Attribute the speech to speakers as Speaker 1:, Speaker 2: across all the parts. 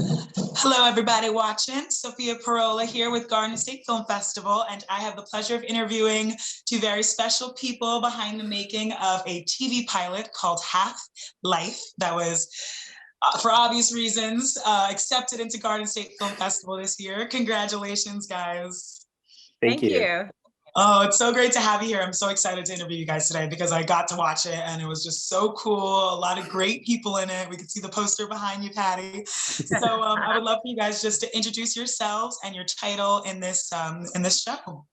Speaker 1: Hello, everybody watching. Sophia Parola here with Garden State Film Festival, and I have the pleasure of interviewing two very special people behind the making of a TV pilot called Half Life that was, for obvious reasons, accepted into Garden State Film Festival this year. Congratulations, guys.
Speaker 2: Thank you.
Speaker 1: Oh, it's so great to have you here. I'm so excited to interview you guys today because I got to watch it and it was just so cool. A lot of great people in it. We can see the poster behind you, Patty. So I would love for you guys just to introduce yourselves and your title in this show.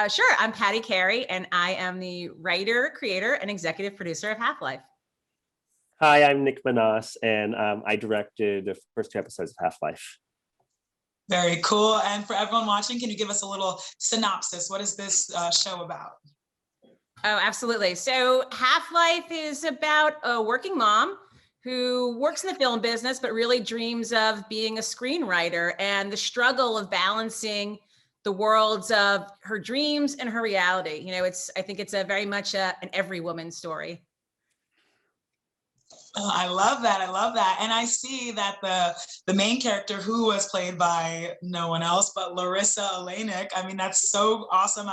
Speaker 2: Sure. I'm Patty Carey, and I am the writer, creator, and executive producer of Half-Life.
Speaker 3: Hi, I'm Nick Minas, and I directed the first 2 episodes of Half-Life.
Speaker 1: Very cool. And for everyone watching, can you give us a little synopsis? What is this show about?
Speaker 2: Oh, absolutely. So Half-Life is about a working mom who works in the film business, but really dreams of being a screenwriter and the struggle of balancing the worlds of her dreams and her reality. You know, I think it's a very much an every woman story.
Speaker 1: Oh, I love that. I love that. And I see that the main character, who was played by no one else but Larissa Oleynik. I mean, that's so awesome.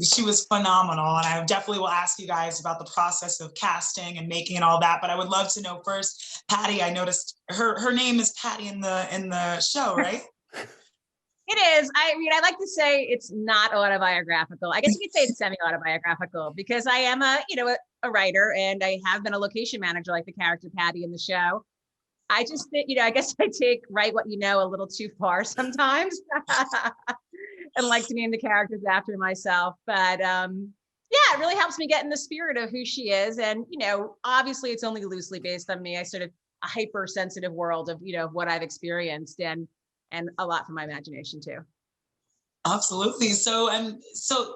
Speaker 1: She was phenomenal. And I definitely will ask you guys about the process of casting and making and all that. But I would love to know first, Patty, I noticed her name is Patty in the show, right?
Speaker 2: It is. I mean, I like to say it's not autobiographical. I guess you could say it's semi-autobiographical because I am a writer, and I have been a location manager like the character Patty in the show. I just, I guess I write what you know a little too far sometimes and like to name the characters after myself. But yeah, it really helps me get in the spirit of who she is. And, obviously it's only loosely based on me. I sort of a hypersensitive world of, what I've experienced and a lot from my imagination too.
Speaker 1: Absolutely. So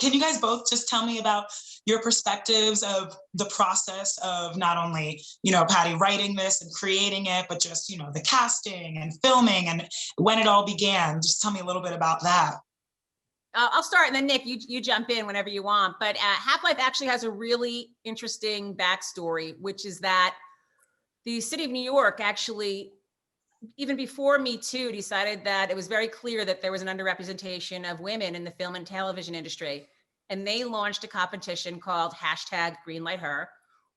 Speaker 1: can you guys both just tell me about your perspectives of the process of not only, Patty writing this and creating it, but just, the casting and filming and when it all began? Just tell me a little bit about that.
Speaker 2: I'll start, and then Nick, you jump in whenever you want. But Half-Life actually has a really interesting backstory, which is that the city of New York actually, even before Me Too, decided that it was very clear that there was an underrepresentation of women in the film and television industry. And they launched a competition called #GreenlightHer,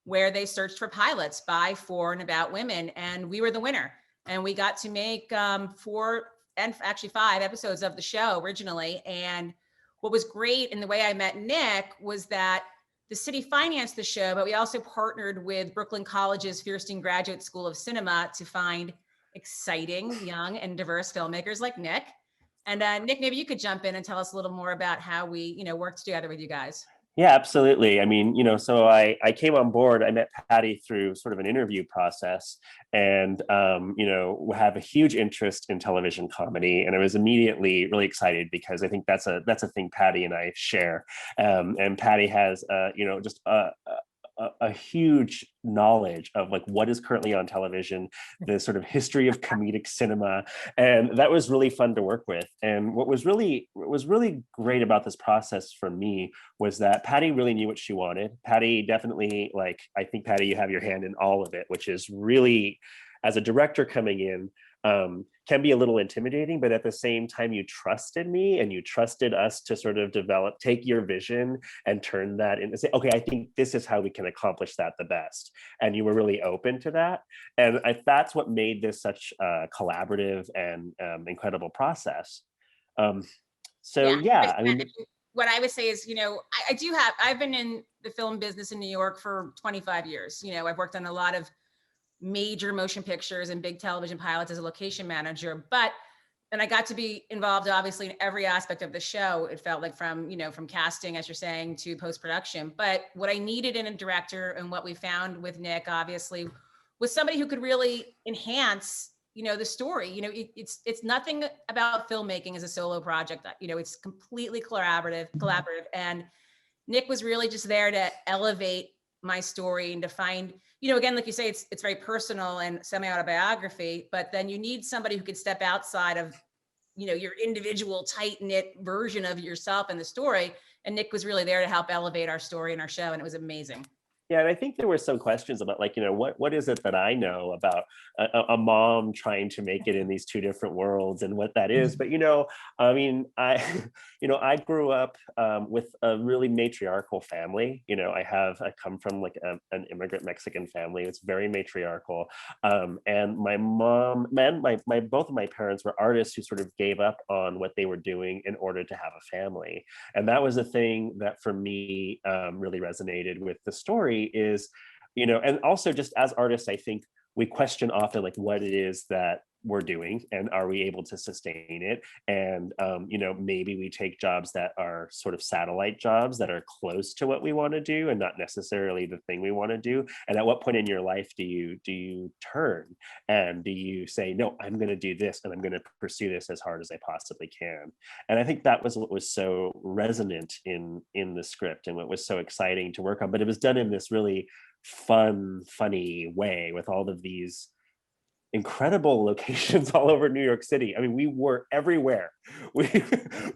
Speaker 2: where they searched for pilots by, for, and about women. And we were the winner. And we got to make 4 and actually 5 episodes of the show originally. And what was great, and the way I met Nick, was that the city financed the show, but we also partnered with Brooklyn College's Fierstein Graduate School of Cinema to find exciting, young, and diverse filmmakers like Nick. And Nick, maybe you could jump in and tell us a little more about how we, worked together with you guys.
Speaker 3: Yeah, absolutely. I mean, so I came on board. I met Patty through sort of an interview process, and have a huge interest in television comedy. And I was immediately really excited because I think that's a thing Patty and I share. And Patty has, just a huge knowledge of like what is currently on television, the sort of history of comedic cinema, and that was really fun to work with. And what was really great about this process for me was that Patty really knew what she wanted. Patty definitely, I think, Patty, you have your hand in all of it, which is really, as a director coming in, can be a little intimidating, but at the same time, you trusted me and you trusted us to sort of take your vision and turn that into, say, okay, I think this is how we can accomplish that the best. And you were really open to that. And that's what made this such a collaborative and incredible process. I mean,
Speaker 2: what I would say is, I've been in the film business in New York for 25 years. I've worked on a lot of major motion pictures and big television pilots as a location manager, and I got to be involved obviously in every aspect of the show. It felt like from casting, as you're saying, to post-production. But what I needed in a director, and what we found with Nick, obviously, was somebody who could really enhance, the story. It's nothing about filmmaking as a solo project. It's completely collaborative. And Nick was really just there to elevate my story and to find, again, like you say, it's very personal and semi-autobiography, but then you need somebody who could step outside of, your individual tight-knit version of yourself and the story. And Nick was really there to help elevate our story and our show. And it was amazing.
Speaker 3: Yeah, and I think there were some questions about like, what is it that I know about a mom trying to make it in these two different worlds and what that is. But I mean, I I grew up with a really matriarchal family. I come from like an immigrant Mexican family. It's very matriarchal, and my mom and my both of my parents were artists who sort of gave up on what they were doing in order to have a family. And that was a thing that for me really resonated with the story is, and also just as artists, I think we question often like what it is that we're doing and are we able to sustain it. And maybe we take jobs that are sort of satellite jobs that are close to what we want to do and not necessarily the thing we want to do. And at what point in your life do you turn and do you say, no, I'm going to do this and I'm going to pursue this as hard as I possibly can. And I think that was what was so resonant in the script and what was so exciting to work on. But it was done in this really funny way with all of these incredible locations all over New York City. I mean, we were everywhere.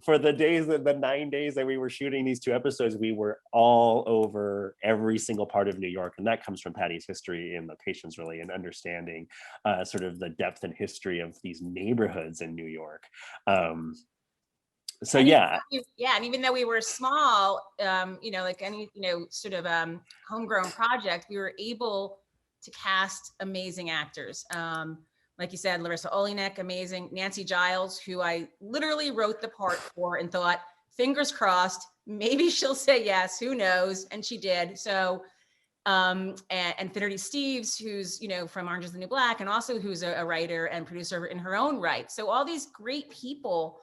Speaker 3: For the 9 days that we were shooting these 2 episodes, we were all over every single part of New York. And that comes from Patty's history in locations, really, and understanding sort of the depth and history of these neighborhoods in New York. So
Speaker 2: and
Speaker 3: yeah.
Speaker 2: And even though we were small, like any, sort of homegrown project, we were able to cast amazing actors. Like you said, Larissa Olenek, amazing. Nancy Giles, who I literally wrote the part for and thought, fingers crossed, maybe she'll say yes, who knows? And she did. So, and Finnerty Steves, who's, from Orange is the New Black, and also who's a writer and producer in her own right. So all these great people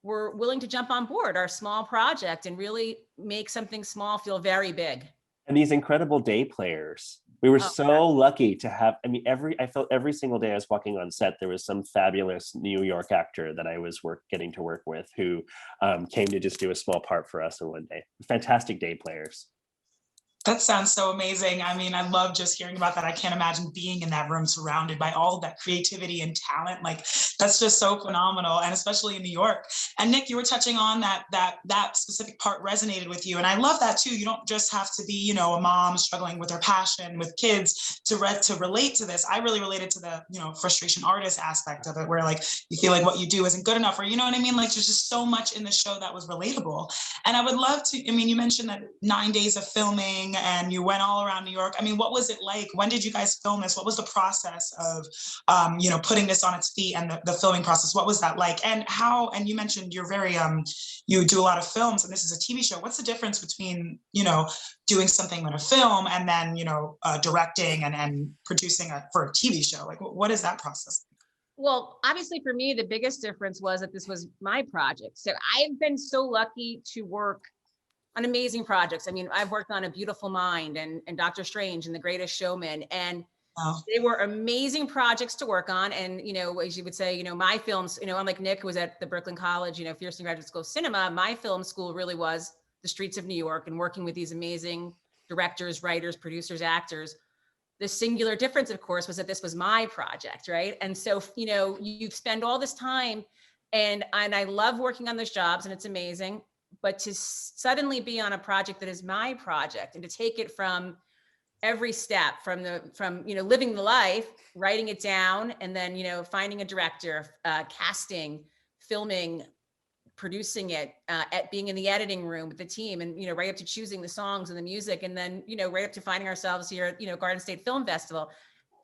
Speaker 2: were willing to jump on board our small project and really make something small feel very big.
Speaker 3: And these incredible day players. We were so lucky to have, I felt every single day I was walking on set, there was some fabulous New York actor that I was getting to work with who came to just do a small part for us in one day. Fantastic day players.
Speaker 1: That sounds so amazing. I mean, I love just hearing about that. I can't imagine being in that room surrounded by all of that creativity and talent. Like, that's just so phenomenal, and especially in New York. And Nick, you were touching on that specific part resonated with you, and I love that too. You don't just have to be, a mom struggling with her passion with kids to relate to this. I really related to the, frustration artist aspect of it, where like you feel like what you do isn't good enough, or you know what I mean? Like, there's just so much in the show that was relatable. And I would love to. I mean, you mentioned that 9 days of filming. And you went all around New York. I mean, what was it like? When did you guys film this? What was the process of, putting this on its feet and the filming process? What was that like? And you mentioned you're very, you do a lot of films and this is a TV show. What's the difference between, doing something in a film and then, directing and producing for a TV show? Like, what is that process?
Speaker 2: Well, obviously for me, the biggest difference was that this was my project. So I've been so lucky to work on amazing projects. I mean, I've worked on A Beautiful Mind and Doctor Strange and The Greatest Showman, and they were amazing projects to work on. And, as you would say, my films, unlike Nick, who was at the Brooklyn College, Fierstein Graduate School of Cinema, my film school really was the streets of New York and working with these amazing directors, writers, producers, actors. The singular difference, of course, was that this was my project, right? And so, you spend all this time, and I love working on those jobs, and it's amazing. But to suddenly be on a project that is my project and to take it from every step, from living the life, writing it down, and then, finding a director, casting, filming, producing it, at being in the editing room with the team, and, right up to choosing the songs and the music, and then, right up to finding ourselves here at, Garden State Film Festival.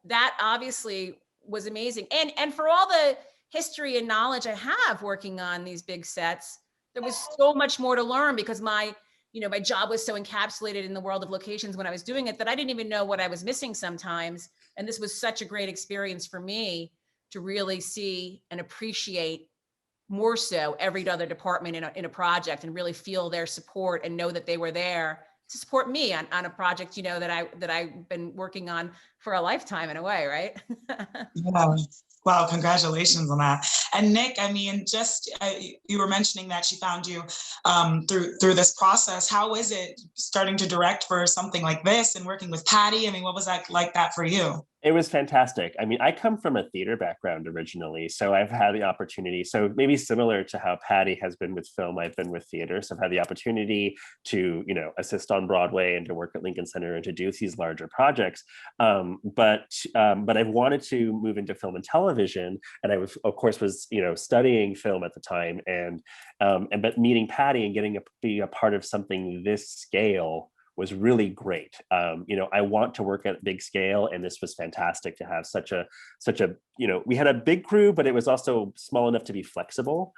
Speaker 2: That obviously was amazing. And for all the history and knowledge I have working on these big sets, there was so much more to learn because my job was so encapsulated in the world of locations when I was doing it that I didn't even know what I was missing sometimes. And this was such a great experience for me to really see and appreciate more so every other department in a project and really feel their support and know that they were there to support me on a project, that I've been working on for a lifetime in a way, right?
Speaker 1: Yeah. Wow, congratulations on that. And Nick, I mean, just you were mentioning that she found you through this process. How is it starting to direct for something like this and working with Patty? I mean, what was that like that for you?
Speaker 3: It was fantastic. I mean, I come from a theater background originally, so I've had the opportunity. So maybe similar to how Patty has been with film, I've been with theater. So I've had the opportunity to, assist on Broadway and to work at Lincoln Center and to do these larger projects. But I've wanted to move into film and television, and I was, of course, studying film at the time, but meeting Patty and being a part of something this scale was really great. I want to work at a big scale, and this was fantastic to have such a, we had a big crew, but it was also small enough to be flexible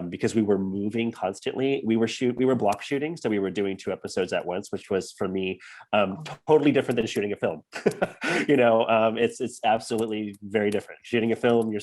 Speaker 3: because we were moving constantly. We were block shooting, so we were doing 2 episodes at once, which was for me totally different than shooting a film. It's absolutely very different. Shooting a film,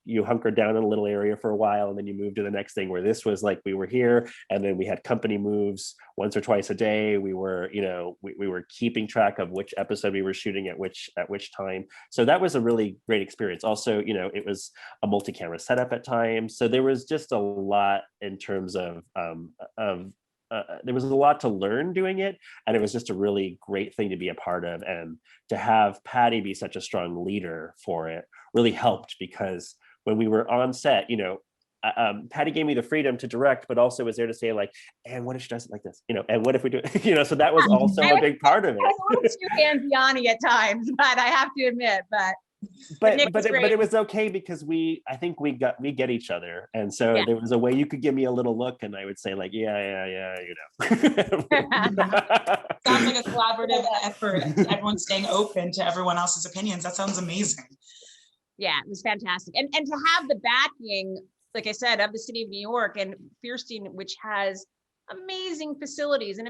Speaker 3: you hunker down in a little area for a while, and then you move to the next thing. Where this was like we were here, and then we had company moves once or twice a day. We were we were keeping track of which episode we were shooting at which time. So that was a really great experience. Also, it was a multi-camera setup at times. So there was just a lot in terms of there was a lot to learn doing it. And it was just a really great thing to be a part of. And to have Patty be such a strong leader for it really helped, because when we were on set, Patty gave me the freedom to direct, but also was there to say, like, and what if she does it like this, and what if we do it, so that was also a big part of it.
Speaker 2: I was too hands-on at times, but I have to admit, but
Speaker 3: it was okay because I think we get each other, and so there was a way you could give me a little look, and I would say like, yeah.
Speaker 1: Sounds like a collaborative effort. Everyone's staying open to everyone else's opinions. That sounds amazing.
Speaker 2: Yeah, it was fantastic, and to have the backing, like I said, of the city of New York and Fierstein, which has amazing facilities and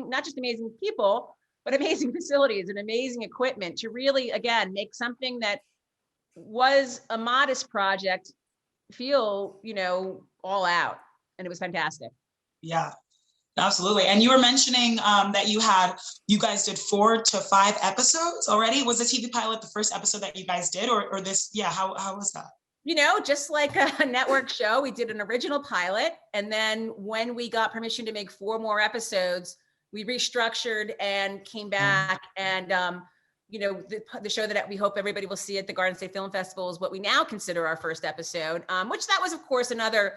Speaker 2: not just amazing people, but amazing facilities and amazing equipment to really, again, make something that was a modest project feel, all out. And it was fantastic.
Speaker 1: Yeah, absolutely. And you were mentioning that you guys did 4 to 5 episodes already. Was the TV pilot the first episode that you guys did, or this? Yeah, how was that?
Speaker 2: Just like a network show, we did an original pilot. And then when we got permission to make 4 more episodes, we restructured and came back. And, the show that we hope everybody will see at the Garden State Film Festival is what we now consider our first episode, which that was, of course, another,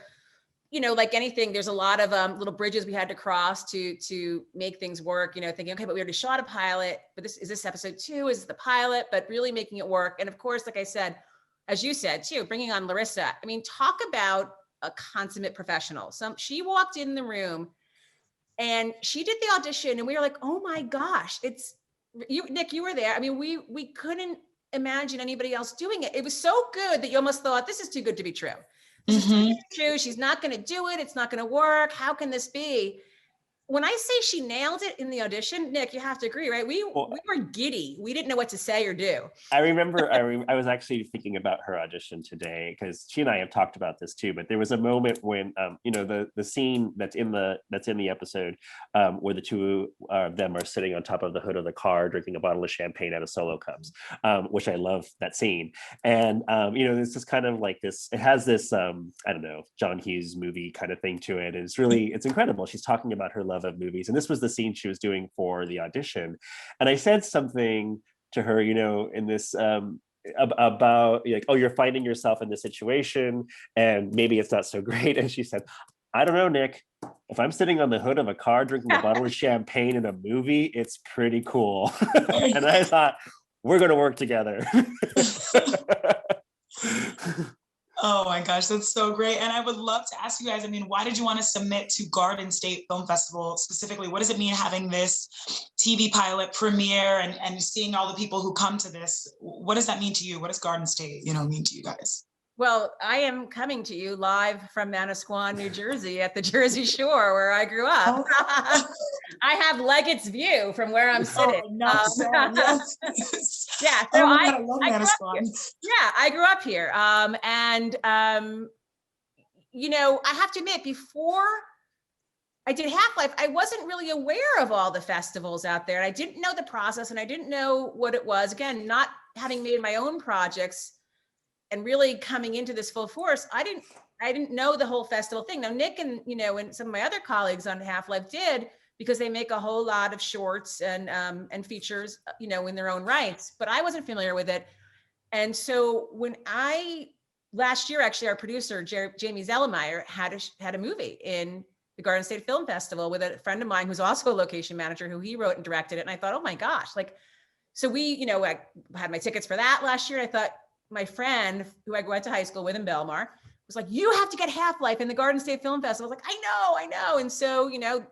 Speaker 2: like anything, there's a lot of little bridges we had to cross to make things work, thinking, okay, but we already shot a pilot, but is this episode 2? Is this the pilot? But really making it work. And of course, like I said, as you said too, bringing on Larissa. I mean, talk about a consummate professional. She walked in the room and she did the audition, and we were like, oh my gosh, it's you, Nick, you were there. I mean, we couldn't imagine anybody else doing it. It was so good that you almost thought, this is too good to be true. This is too good to be true. She's not going to do it. It's not going to work. How can this be? When I say she nailed it in the audition, Nick, you have to agree, right? We were giddy. We didn't know what to say or do.
Speaker 3: I remember I was actually thinking about her audition today, because she and I have talked about this too. But there was a moment when the scene that's in the episode where the two of them are sitting on top of the hood of the car drinking a bottle of champagne out of Solo cups, which I love that scene. And this is kind of like this. It has this I don't know, John Hughes movie kind of thing to it. And it's incredible. She's talking about her love of movies, and this was the scene she was doing for the audition. And I said something to her, in this about like, oh, you're finding yourself in this situation and maybe it's not so great. And she said, I don't know, Nick, if I'm sitting on the hood of a car drinking a bottle of champagne in a movie, it's pretty cool. And I thought, we're going to work together.
Speaker 1: Oh my gosh, that's so great. And I would love to ask you guys, I mean, why did you want to submit to Garden State Film Festival specifically? What does it mean having this TV pilot premiere and seeing all the people who come to this? What does that mean to you? What does Garden State, mean to you guys?
Speaker 2: Well, I am coming to you live from Manasquan, New Jersey, at the Jersey Shore where I grew up. Oh. I have Leggett's view from where I'm sitting.
Speaker 1: Oh, nice. Yes.
Speaker 2: Yeah, so I love Manasquan. I grew up here. I have to admit, before I did Half-Life, I wasn't really aware of all the festivals out there. And I didn't know the process, and I didn't know what it was. Again, not having made my own projects and really coming into this full force, I didn't know the whole festival thing. Now, Nick and and some of my other colleagues on Half-Life did, because they make a whole lot of shorts and features, you know, in their own rights, but I wasn't familiar with it. And so when last year, actually, our producer, Jamie Zellemeyer, had a movie in the Garden State Film Festival with a friend of mine who's also a location manager, who he wrote and directed it. And I thought, oh my gosh, like, so we, you know, I had my tickets for that last year. I thought my friend who I went to high school with in Belmar was like, you have to get Half-Life in the Garden State Film Festival. I was like, I know. And so, you know,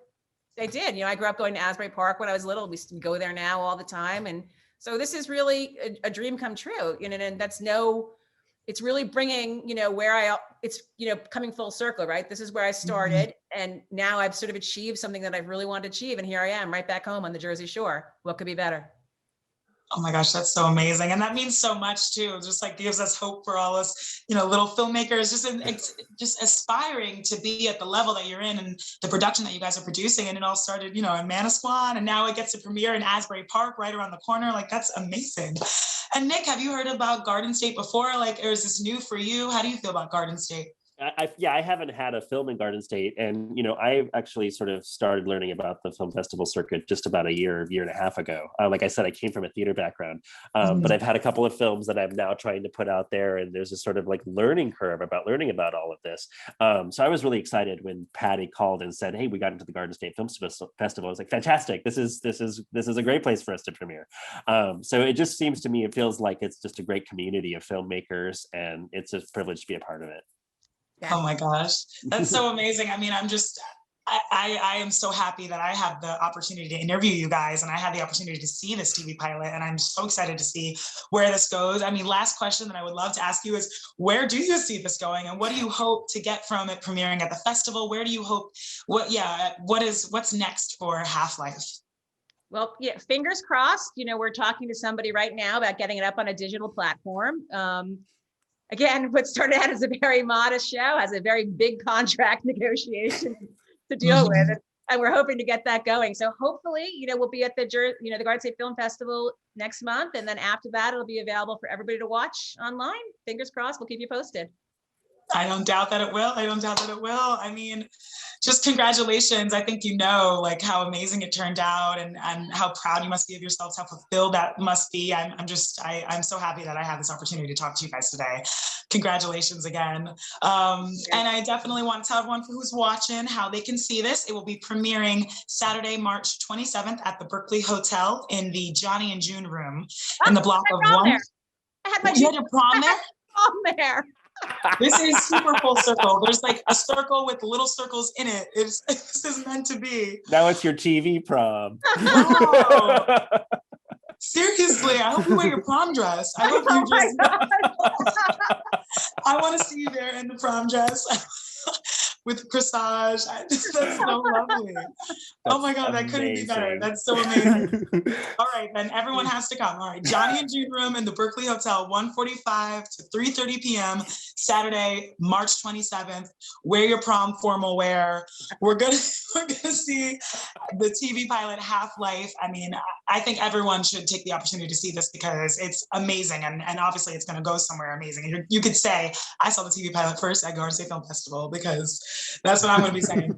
Speaker 2: I did. You know, I grew up going to Asbury Park when I was little. We go there now all the time. And so this is really a dream come true. You know, and it's really bringing, you know, it's, you know, coming full circle, right? This is where I started. And now I've sort of achieved something that I've really wanted to achieve. And here I am right back home on the Jersey Shore. What could be better?
Speaker 1: Oh my gosh, that's so amazing. And that means so much too. Just like gives us hope for all us, you know, little filmmakers, just aspiring to be at the level that you're in and the production that you guys are producing. And it all started, you know, in Manasquan, and now it gets to premiere in Asbury Park right around the corner. Like, that's amazing. And Nick, have you heard about Garden State before? Like, or is this new for you? How do you feel about Garden State?
Speaker 3: I haven't had a film in Garden State, and you know, I actually sort of started learning about the film festival circuit just about a year and a half ago. Like I said, I came from a theater background, but I've had a couple of films that I'm now trying to put out there, and there's a sort of like learning curve about learning about all of this. So I was really excited when Patty called and said, "Hey, we got into the Garden State Film Festival." I was like, "Fantastic! This is a great place for us to premiere." So it just seems to me, it feels like it's just a great community of filmmakers, and it's a privilege to be a part of it.
Speaker 1: Oh my gosh, that's so amazing. I mean, I am so happy that I have the opportunity to interview you guys, and I had the opportunity to see this TV pilot, and I'm so excited to see where this goes. I mean, last question that I would love to ask you is, where do you see this going, and what do you hope to get from it premiering at the festival? Where do you hope, what's next for Half-Life?
Speaker 2: Well, yeah, fingers crossed. You know, we're talking to somebody right now about getting it up on a digital platform. Again, what started out as a very modest show has a very big contract negotiation to deal with, and we're hoping to get that going. So hopefully, you know, we'll be at the Garden State Film Festival next month, and then after that, it'll be available for everybody to watch online. Fingers crossed. We'll keep you posted.
Speaker 1: I don't doubt that it will. I mean, just congratulations. I think you know, like, how amazing it turned out, and how proud you must be of yourselves, how fulfilled that must be. I'm so happy that I had this opportunity to talk to you guys today. Congratulations again. And I definitely want to tell everyone who's watching how they can see this. It will be premiering Saturday, March 27th at the Berkeley Hotel in the Johnny and June room in the block of one.
Speaker 2: There. I had my
Speaker 1: you had your prom there?
Speaker 2: Prom there.
Speaker 1: This is super full circle. There's like a circle with little circles in it. This is meant to be.
Speaker 3: Now it's your TV prom.
Speaker 1: Wow. Seriously, I hope you wear your prom dress. I hope you just. I want to see you there in the prom dress with corsage. That's so lovely. Oh my God, that couldn't be better. That's so amazing. All right, then everyone has to come. All right, Johnny and June room in the Berkeley Hotel, 1:45 to 3:30 p.m. Saturday, March 27th. Wear your prom formal wear. We're gonna see the TV pilot Half-Life. I mean, I think everyone should take the opportunity to see this because it's amazing, and obviously it's gonna go somewhere amazing. You could say, I saw the TV pilot first at Garden State Film Festival, because that's what I'm going to be saying.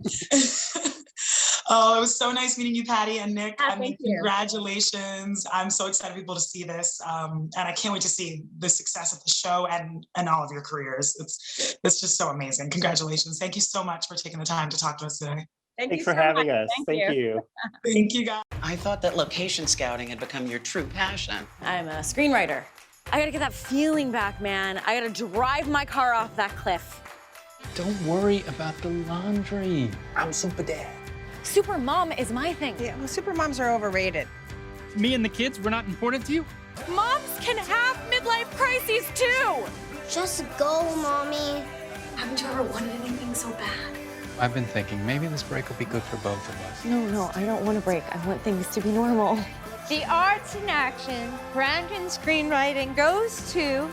Speaker 1: Oh, it was so nice meeting you, Patty and Nick. I mean, congratulations. I'm so excited for people to see this. And I can't wait to see the success of the show and all of your careers. It's just so amazing. Congratulations. Thank you so much for taking the time to talk to us today.
Speaker 3: Thanks for having us. Thank you.
Speaker 1: Thank you, guys.
Speaker 4: I thought that location scouting had become your true passion.
Speaker 5: I'm a screenwriter. I gotta get that feeling back, man. I gotta drive my car off that cliff.
Speaker 6: Don't worry about the laundry. I'm super dad.
Speaker 5: Super mom is my thing.
Speaker 7: Yeah, well, super moms are overrated.
Speaker 8: Me and the kids, we're not important to you?
Speaker 5: Moms can have midlife crises too.
Speaker 9: Just go, Mommy.
Speaker 10: Haven't you ever wanted anything so bad?
Speaker 6: I've been thinking maybe this break will be good for both of us.
Speaker 5: No, I don't want a break. I want things to be normal.
Speaker 11: The Arts in Action, Brandon Screenwriting goes to